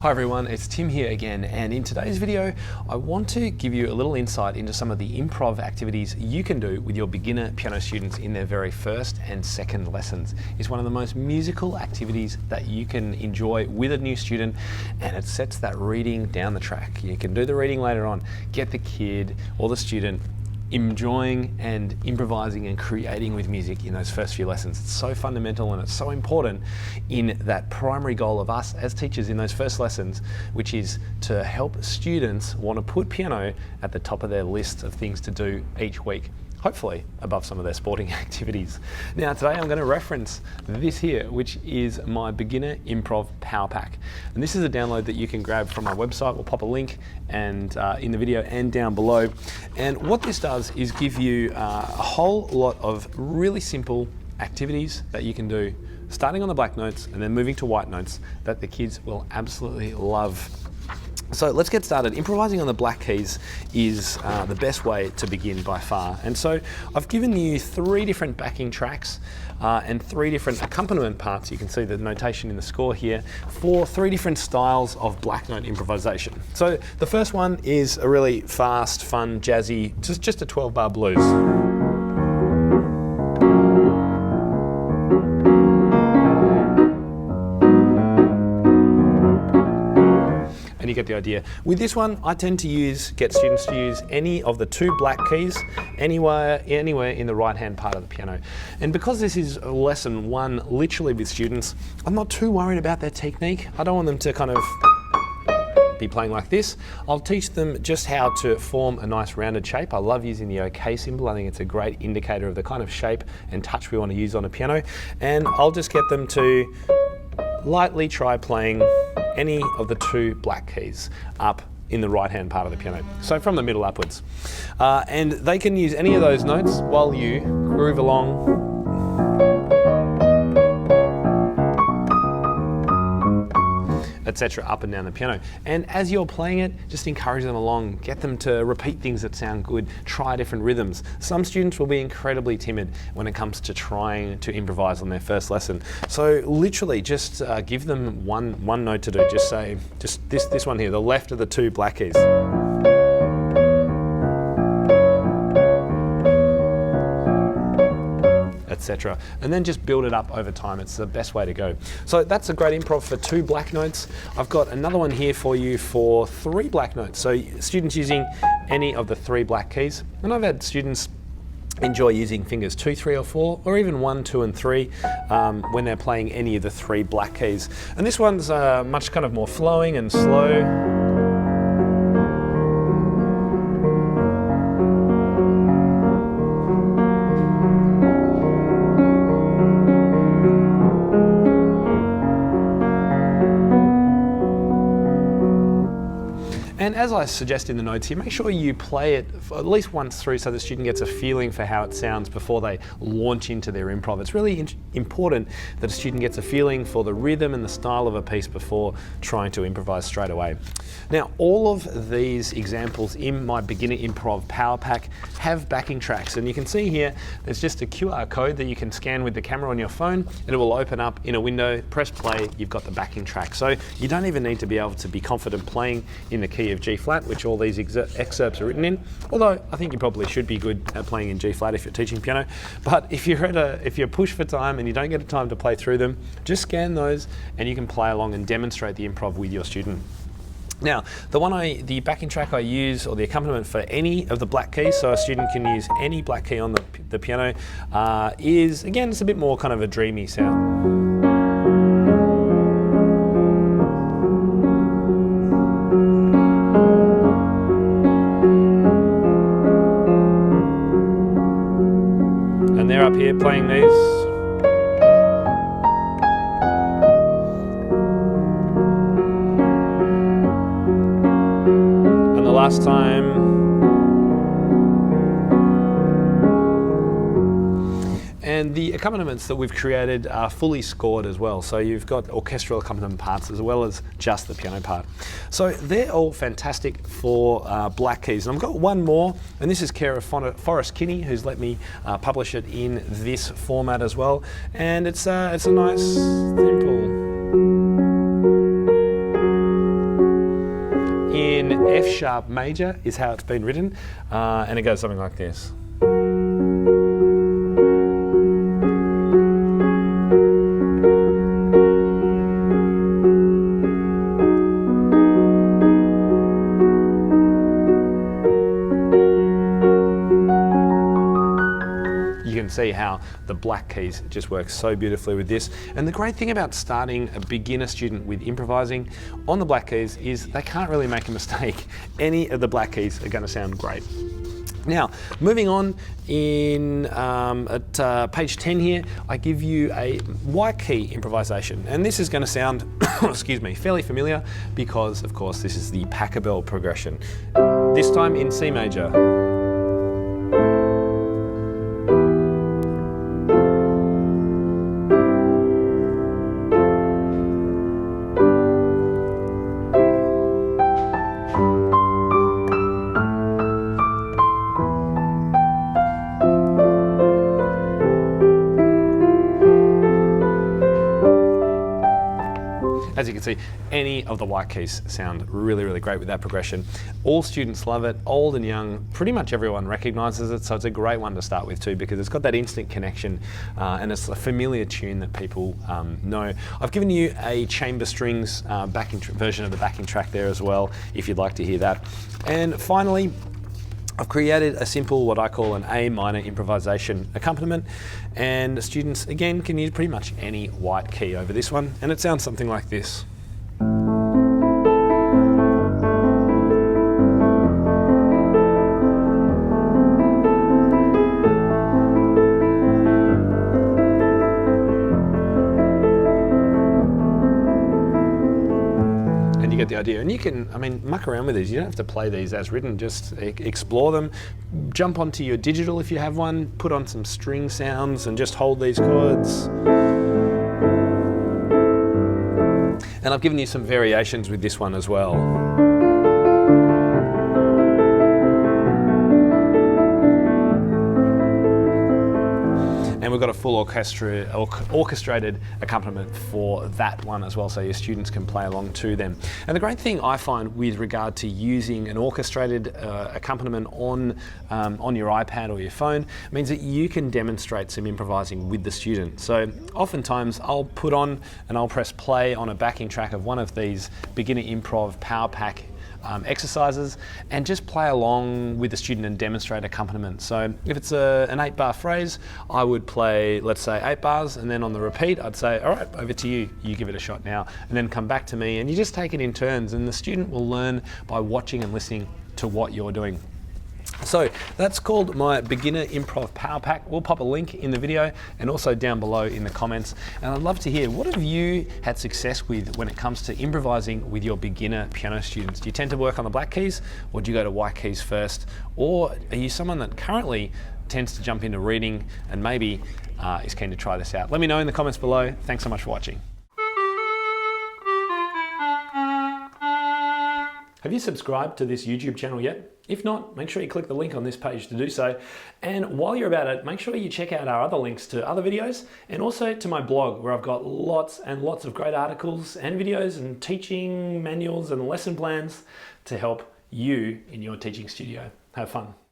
Hi everyone, it's Tim here again, and in today's video I want to give you a little insight into some of the improv activities you can do with your beginner piano students in their very first and second lessons. It's one of the most musical activities that you can enjoy with a new student, and it sets that reading down the track. You can do the reading later on, get the kid or the student enjoying and improvising and creating with music in those first few lessons. It's so fundamental and it's so important in that primary goal of us as teachers in those first lessons, which is to help students want to put piano at the top of their list of things to do each week, hopefully above some of their sporting activities. Now today I'm going to reference this here, which is my beginner improv power pack, and this is a download that you can grab from my website. We'll pop a link and in the video and down below, and what this does is give you a whole lot of really simple activities that you can do starting on the black notes and then moving to white notes that the kids will absolutely love. So let's get started. Improvising on the black keys is the best way to begin by far. And so I've given you 3 different backing tracks and 3 different accompaniment parts. You can see the notation in the score here for 3 different styles of black note improvisation. So the first one is a really fast, fun, jazzy, just a 12-bar blues. And you get the idea. With this one, I tend to get students to use any of the 2 black keys anywhere in the right-hand part of the piano. And because this is lesson 1 literally with students, I'm not too worried about their technique. I don't want them to kind of be playing like this. I'll teach them just how to form a nice rounded shape. I love using the OK symbol. I think it's a great indicator of the kind of shape and touch we want to use on a piano. And I'll just get them to lightly try playing any of the 2 black keys up in the right hand part of the piano. So from the middle upwards. And they can use any of those notes while you groove along etc. up and down the piano. And as you're playing it, just encourage them along, get them to repeat things that sound good, try different rhythms. Some students will be incredibly timid when it comes to trying to improvise on their first lesson. So literally just give them one note to do. Just say, this one here, the left of the 2 black keys. Etc. And then just build it up over time. It's the best way to go. So that's a great improv for 2 black notes. I've got another one here for you for 3 black notes. So students using any of the 3 black keys. And I've had students enjoy using fingers 2, 3 or 4, or even 1, 2 and 3 when they're playing any of the 3 black keys. And this one's much kind of more flowing and slow. And as I suggest in the notes here, make sure you play it at least once through so the student gets a feeling for how it sounds before they launch into their improv. It's really important that a student gets a feeling for the rhythm and the style of a piece before trying to improvise straight away. Now, all of these examples in my beginner improv power pack have backing tracks, and you can see here there's just a QR code that you can scan with the camera on your phone, and it will open up in a window. Press play, you've got the backing track. So you don't even need to be able to be confident playing in the key of G flat, which all these excerpts are written in, although I think you probably should be good at playing in G flat if you're teaching piano. But if you're pushed for time and you don't get the time to play through them, just scan those and you can play along and demonstrate the improv with your student. Now, the backing track I use, or the accompaniment for any of the black keys, so a student can use any black key on the piano, is, again, it's a bit more kind of a dreamy sound. And they're up here playing these. And the last time. And the accompaniments that we've created are fully scored as well. So you've got orchestral accompaniment parts as well as just the piano part. So they're all fantastic for black keys. And I've got one more, and this is care of Forrest Kinney, who's let me publish it in this format as well. And it's a nice, simple. in F sharp major is how it's been written, and it goes something like this. You can see how the black keys just work so beautifully with this. And the great thing about starting a beginner student with improvising on the black keys is they can't really make a mistake. Any of the black keys are going to sound great. Now, moving on at page 10 here, I give you a white key improvisation. And this is going to sound, excuse me, fairly familiar because, of course, this is the Pachelbel progression. This time in C major. As you can see, any of the white keys sound really, really great with that progression. All students love it, old and young, pretty much everyone recognises it, so it's a great one to start with too because it's got that instant connection and it's a familiar tune that people know. I've given you a chamber strings version of the backing track there as well, if you'd like to hear that. And finally, I've created a simple, what I call an A minor improvisation accompaniment, and students, again, can use pretty much any white key over this one, and it sounds something like this. You get the idea, and you can, muck around with these. You don't have to play these as written, just explore them. Jump onto your digital if you have one, put on some string sounds and just hold these chords. And I've given you some variations with this one as well. And we've got a full orchestrated accompaniment for that one as well, so your students can play along to them. And the great thing I find with regard to using an orchestrated accompaniment on your iPad or your phone means that you can demonstrate some improvising with the student. So oftentimes I'll put on and I'll press play on a backing track of one of these beginner improv power pack exercises and just play along with the student and demonstrate accompaniment. So if it's an 8-bar phrase, I would play, let's say, 8 bars, and then on the repeat I'd say, all right, over to you, you give it a shot now, and then come back to me, and you just take it in turns, and the student will learn by watching and listening to what you're doing. So that's called my beginner improv power pack. We'll pop a link in the video and also down below in the comments. And I'd love to hear, what have you had success with when it comes to improvising with your beginner piano students? Do you tend to work on the black keys, or do you go to white keys first? Or are you someone that currently tends to jump into reading and maybe is keen to try this out? Let me know in the comments below. Thanks so much for watching. Have you subscribed to this YouTube channel yet? If not, make sure you click the link on this page to do so. And while you're about it, make sure you check out our other links to other videos and also to my blog, where I've got lots and lots of great articles and videos and teaching manuals and lesson plans to help you in your teaching studio. Have fun.